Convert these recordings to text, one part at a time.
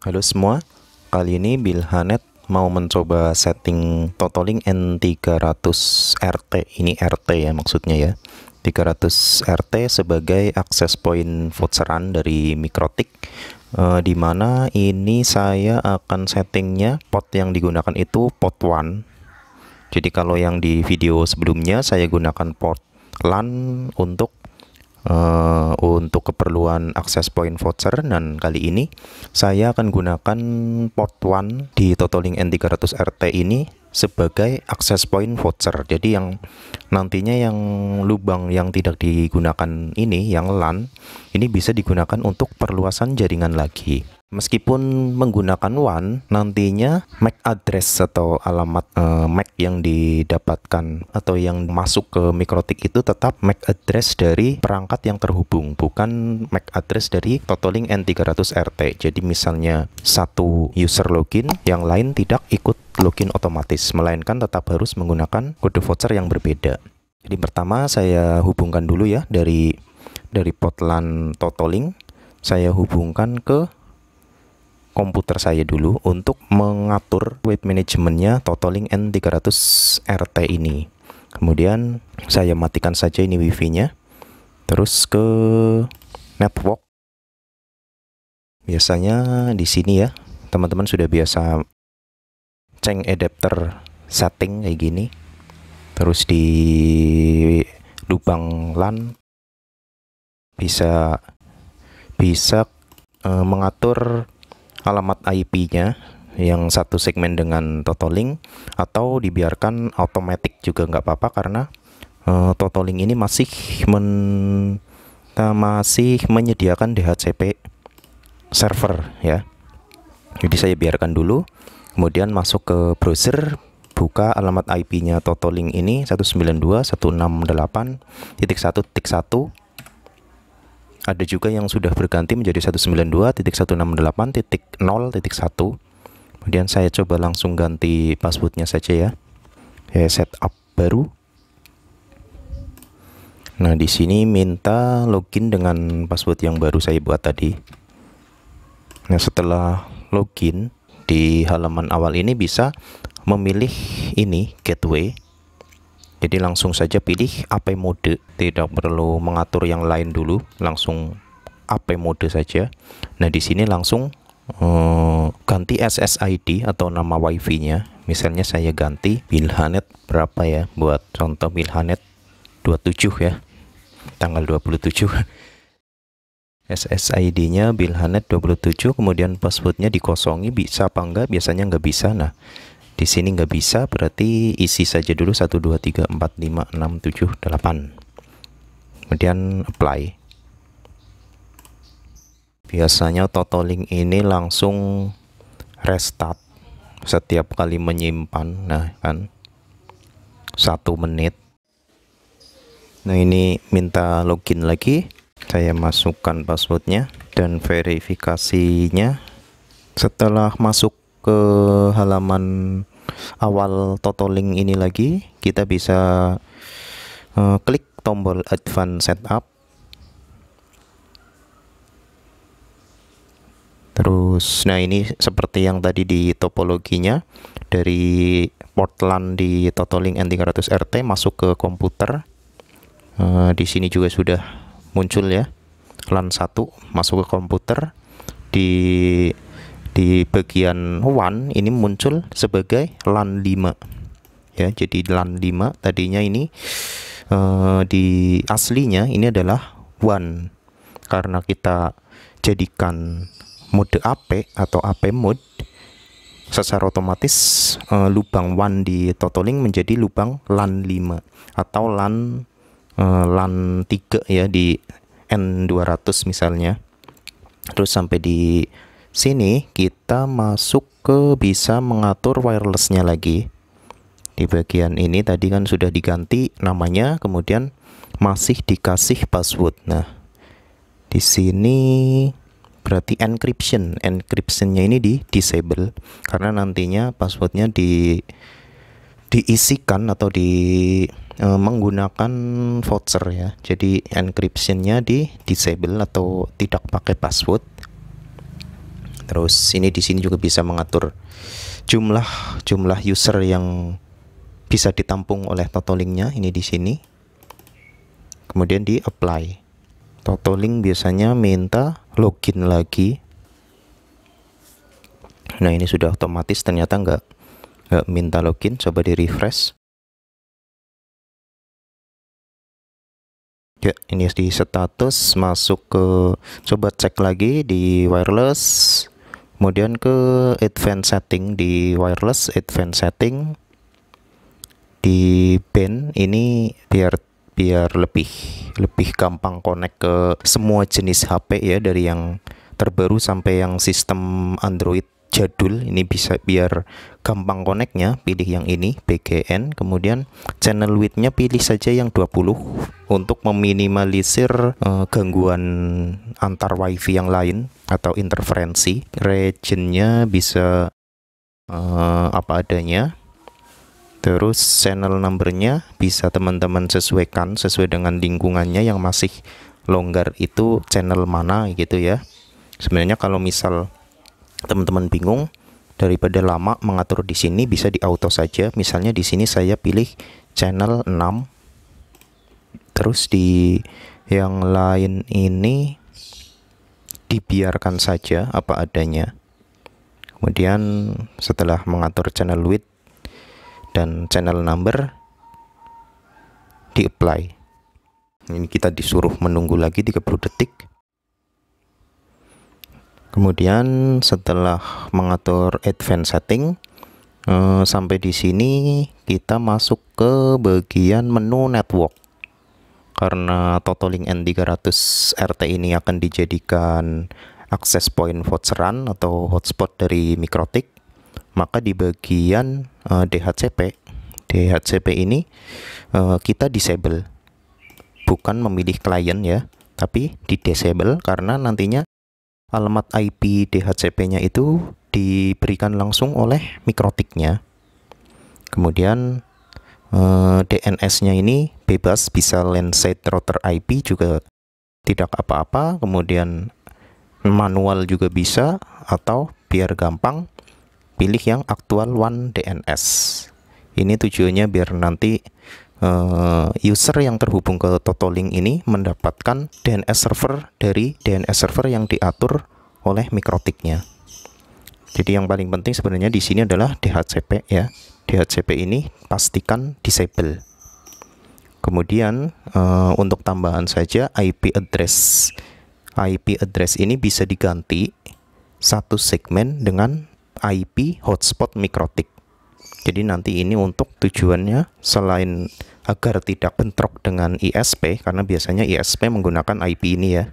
Halo semua, kali ini Bilhanet mau mencoba setting Totalink N300 RT. Ini RT ya maksudnya ya. 300 RT sebagai akses point voucheran dari Mikrotik. Di mana ini saya akan settingnya port yang digunakan itu port 1. Jadi kalau yang di video sebelumnya saya gunakan port LAN untuk keperluan akses point voucher, dan kali ini saya akan gunakan port 1 di Totalink N300 RT ini sebagai akses point voucher. Jadi yang nantinya yang lubang yang tidak digunakan ini, yang LAN, ini bisa digunakan untuk perluasan jaringan lagi. Meskipun menggunakan WAN, nantinya MAC address atau alamat MAC yang didapatkan atau yang masuk ke Mikrotik itu tetap MAC address dari perangkat yang terhubung, bukan MAC address dari Totalink N300 RT. Jadi misalnya satu user login, yang lain tidak ikut login otomatis, melainkan tetap harus menggunakan kode voucher yang berbeda. Jadi pertama saya hubungkan dulu ya dari port LAN Totalink, saya hubungkan ke komputer saya dulu untuk mengatur web manajemennya Totalink N300 RT ini. Kemudian saya matikan saja ini wifi-nya. Terus ke network. Biasanya di sini ya, teman-teman sudah biasa ceng adapter setting kayak gini. Terus di lubang LAN bisa mengatur alamat IP-nya yang satu segmen dengan Totalink, atau dibiarkan automatic juga nggak apa-apa, karena Totalink ini masih menyediakan DHCP server ya. Jadi saya biarkan dulu, kemudian masuk ke browser, buka alamat IP-nya Totalink ini 192.168.1.1. Ada juga yang sudah berganti menjadi 192.168.0.1. Kemudian saya coba langsung ganti passwordnya saja ya. Saya setup baru. Nah, di sini minta login dengan password yang baru saya buat tadi. Nah, setelah login di halaman awal ini bisa memilih ini gateway. Jadi langsung saja pilih AP mode, tidak perlu mengatur yang lain dulu, langsung AP mode saja. Nah, di sini langsung ganti SSID atau nama WiFi-nya. Misalnya saya ganti Bilhanet berapa ya, buat contoh Bilhanet 27 ya, tanggal 27. SSID-nya Bilhanet 27, kemudian passwordnya dikosongi, bisa apa enggak? Biasanya nggak bisa. Nah, di sini nggak bisa, berarti isi saja dulu 123456778. Kemudian apply. Biasanya Totalink ini langsung restart setiap kali menyimpan. Nah kan, 1 menit. Nah, ini minta login lagi. Saya masukkan passwordnya dan verifikasinya. Setelah masuk ke halaman awal Totalink ini lagi, kita bisa klik tombol Advanced Setup. Terus, nah ini seperti yang tadi di topologinya, dari port LAN di Totalink N300 RT masuk ke komputer. Di sini juga sudah muncul ya, LAN 1 masuk ke komputer. Di bagian WAN ini muncul sebagai LAN 5 ya. Jadi LAN 5 tadinya ini di aslinya ini adalah WAN, karena kita jadikan mode AP atau AP mode, secara otomatis lubang WAN di Totalink menjadi lubang LAN 5 atau LAN 3 ya di N200 misalnya. Terus sampai di sini kita masuk ke bisa mengatur wirelessnya lagi. Di bagian ini tadi kan sudah diganti namanya, kemudian masih dikasih password. Nah, di sini berarti encryptionnya ini di disable, karena nantinya passwordnya diisikan atau menggunakan voucher ya. Jadi encryptionnya di disable atau tidak pakai password. Terus ini di sini juga bisa mengatur jumlah user yang bisa ditampung oleh Totolink-nya, ini di sini. Kemudian di apply. Totolink biasanya minta login lagi. Nah, ini sudah otomatis, ternyata nggak minta login. Coba di refresh. Ya, ini di status, masuk ke, coba cek lagi di wireless, kemudian ke advanced setting, di wireless advanced setting, di band ini biar lebih gampang connect ke semua jenis HP ya, dari yang terbaru sampai yang sistem Android jadul. Ini bisa biar gampang connectnya, pilih yang ini BGN. Kemudian channel width-nya pilih saja yang 20 untuk meminimalisir gangguan antar wifi yang lain atau interferensi. Region-nya bisa apa adanya. Terus channel number-nya bisa teman-teman sesuaikan sesuai dengan lingkungannya, yang masih longgar itu channel mana gitu ya. Sebenarnya kalau misal teman-teman bingung, daripada lama mengatur di sini, bisa di auto saja. Misalnya di sini saya pilih channel 6. Terus di yang lain ini dibiarkan saja apa adanya. Kemudian setelah mengatur channel width dan channel number, di apply. Ini kita disuruh menunggu lagi 30 detik. Kemudian setelah mengatur advanced setting, sampai di sini kita masuk ke bagian menu network. Karena Totolink N300 RT ini akan dijadikan access point voucheran atau hotspot dari Mikrotik, maka di bagian DHCP ini kita disable, bukan memilih klien ya, tapi di disable, karena nantinya alamat IP DHCP-nya itu diberikan langsung oleh Mikrotik-nya. Kemudian DNS-nya ini bebas, bisa LAN site router IP juga tidak apa-apa. Kemudian manual juga bisa, atau biar gampang pilih yang actual one DNS. Ini tujuannya biar nanti user yang terhubung ke Totolink ini mendapatkan DNS server dari DNS server yang diatur oleh Mikrotik-nya. Jadi yang paling penting sebenarnya di sini adalah DHCP ya. DHCP ini pastikan disable. Kemudian untuk tambahan saja IP address. IP address ini bisa diganti satu segmen dengan IP hotspot Mikrotik. Jadi nanti ini untuk tujuannya selain agar tidak bentrok dengan ISP, karena biasanya ISP menggunakan IP ini ya,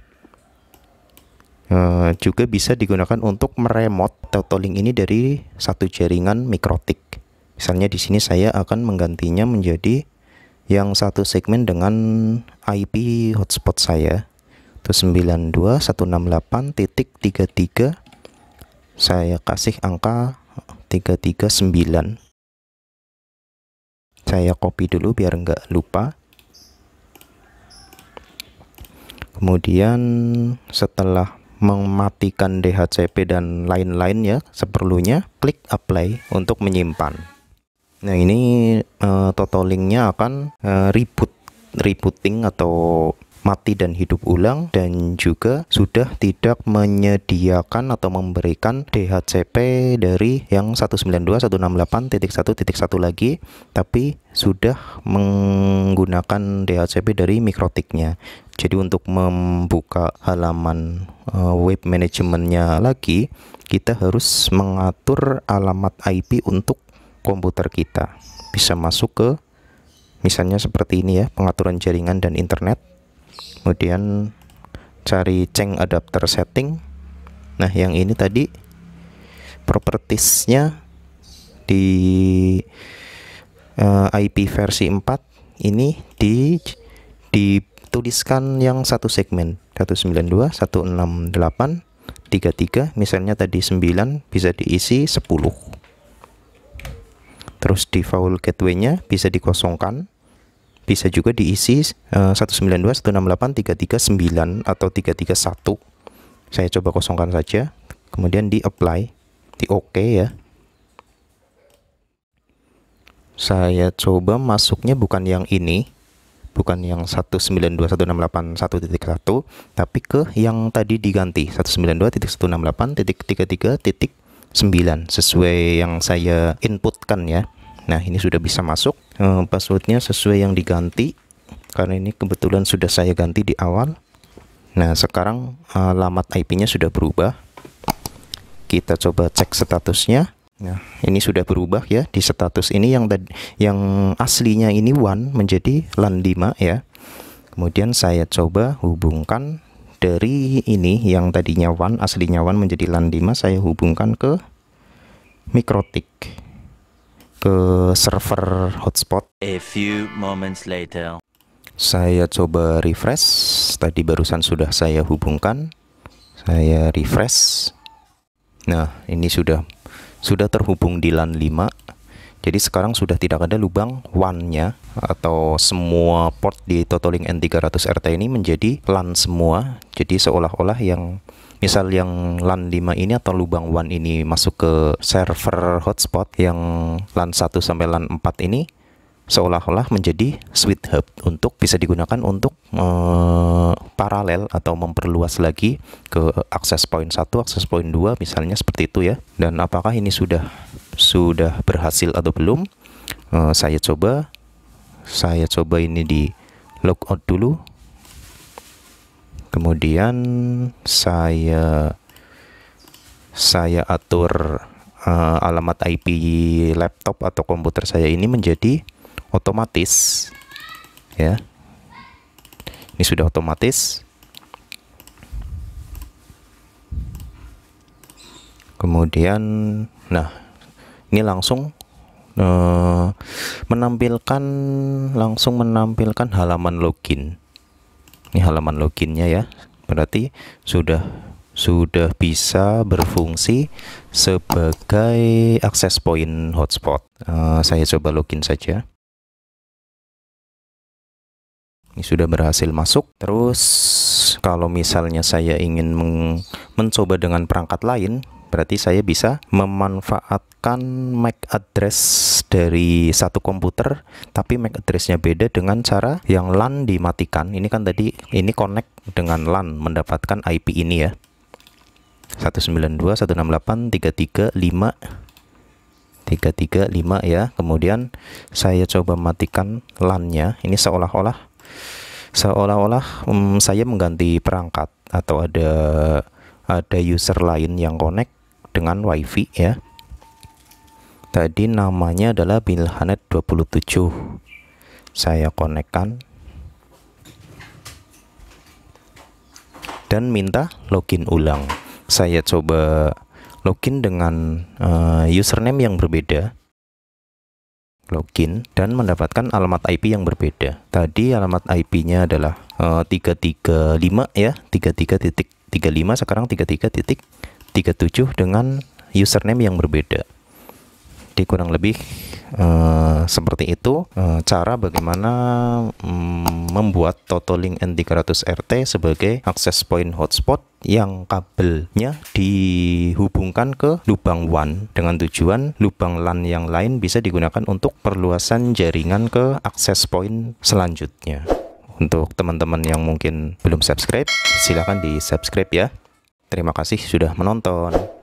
juga bisa digunakan untuk meremote Totolink ini dari satu jaringan Mikrotik. Misalnya di sini saya akan menggantinya menjadi yang satu segmen dengan IP hotspot saya, itu 92.168.33. Saya kasih angka 339. Saya copy dulu biar nggak lupa. Kemudian setelah mematikan DHCP dan lain-lain ya seperlunya, klik apply untuk menyimpan. Nah ini Totolink-nya akan rebooting atau mati dan hidup ulang, dan juga sudah tidak menyediakan atau memberikan DHCP dari yang 192.168.1.1 lagi, tapi sudah menggunakan DHCP dari Mikrotik-nya. Jadi untuk membuka halaman web manajemennya lagi, kita harus mengatur alamat IP untuk komputer kita. Bisa masuk ke misalnya seperti ini ya, pengaturan jaringan dan internet. Kemudian cari ceng adapter setting. Nah yang ini tadi propertiesnya di IP versi 4 ini dituliskan yang satu segmen 192.168.33, misalnya tadi 9 bisa diisi 10. Terus default gateway-nya bisa dikosongkan, bisa juga diisi 192.168.339 atau 331. Saya coba kosongkan saja. kemudian di apply, di OK ya. Saya coba masuknya bukan yang ini, bukan yang 192.168.1.1, tapi ke yang tadi diganti 192.168.33.9 sesuai yang saya inputkan ya. Nah, ini sudah bisa masuk. Passwordnya sesuai yang diganti, karena ini kebetulan sudah saya ganti di awal. Nah, sekarang alamat IP-nya sudah berubah. Kita coba cek statusnya. Nah, ini sudah berubah ya. Di status ini yang aslinya ini WAN menjadi LAN 5 ya. Kemudian saya coba hubungkan dari ini yang tadinya WAN, aslinya WAN menjadi LAN 5, saya hubungkan ke MikroTik, ke server hotspot. A few moments later. Saya coba refresh. Tadi barusan sudah saya hubungkan. Saya refresh. Nah, ini sudah terhubung di LAN 5. Jadi sekarang sudah tidak ada lubang WAN-nya, atau semua port di Totoling N300RT ini menjadi LAN semua. Jadi seolah-olah yang misal yang LAN 5 ini atau lubang WAN ini masuk ke server hotspot yang LAN 1 sampai LAN 4 ini seolah-olah menjadi switch hub untuk bisa digunakan untuk paralel atau memperluas lagi ke akses point 1, akses point 2 misalnya seperti itu ya. Dan apakah ini sudah berhasil atau belum? Saya coba ini di logout dulu. Kemudian saya atur alamat IP laptop atau komputer saya ini menjadi otomatis ya. Ini sudah otomatis. Kemudian nah, ini langsung menampilkan halaman login. Ini halaman loginnya ya. Berarti sudah bisa berfungsi sebagai akses point hotspot. Saya coba login saja. Ini sudah berhasil masuk. Terus kalau misalnya saya ingin mencoba dengan perangkat lain, berarti saya bisa memanfaatkan MAC address dari satu komputer, tapi MAC addressnya beda dengan cara yang LAN dimatikan. Ini kan tadi ini connect dengan LAN mendapatkan IP ini ya, 192.168.33.5 ya. Kemudian saya coba matikan LAN-nya. Ini seolah-olah saya mengganti perangkat, atau ada user lain yang connect dengan WiFi ya. Tadi namanya adalah Bilhanet 27. Saya konekkan dan minta login ulang. Saya coba login dengan username yang berbeda. Login dan mendapatkan alamat IP yang berbeda. Tadi alamat IP-nya adalah 335 ya, 33.35, sekarang 33.37 dengan username yang berbeda. Jadi kurang lebih seperti itu cara bagaimana membuat Totoling N300RT sebagai akses point hotspot yang kabelnya dihubungkan ke lubang WAN dengan tujuan lubang LAN yang lain bisa digunakan untuk perluasan jaringan ke akses point selanjutnya. Untuk teman-teman yang mungkin belum subscribe, silahkan di subscribe ya. Terima kasih sudah menonton.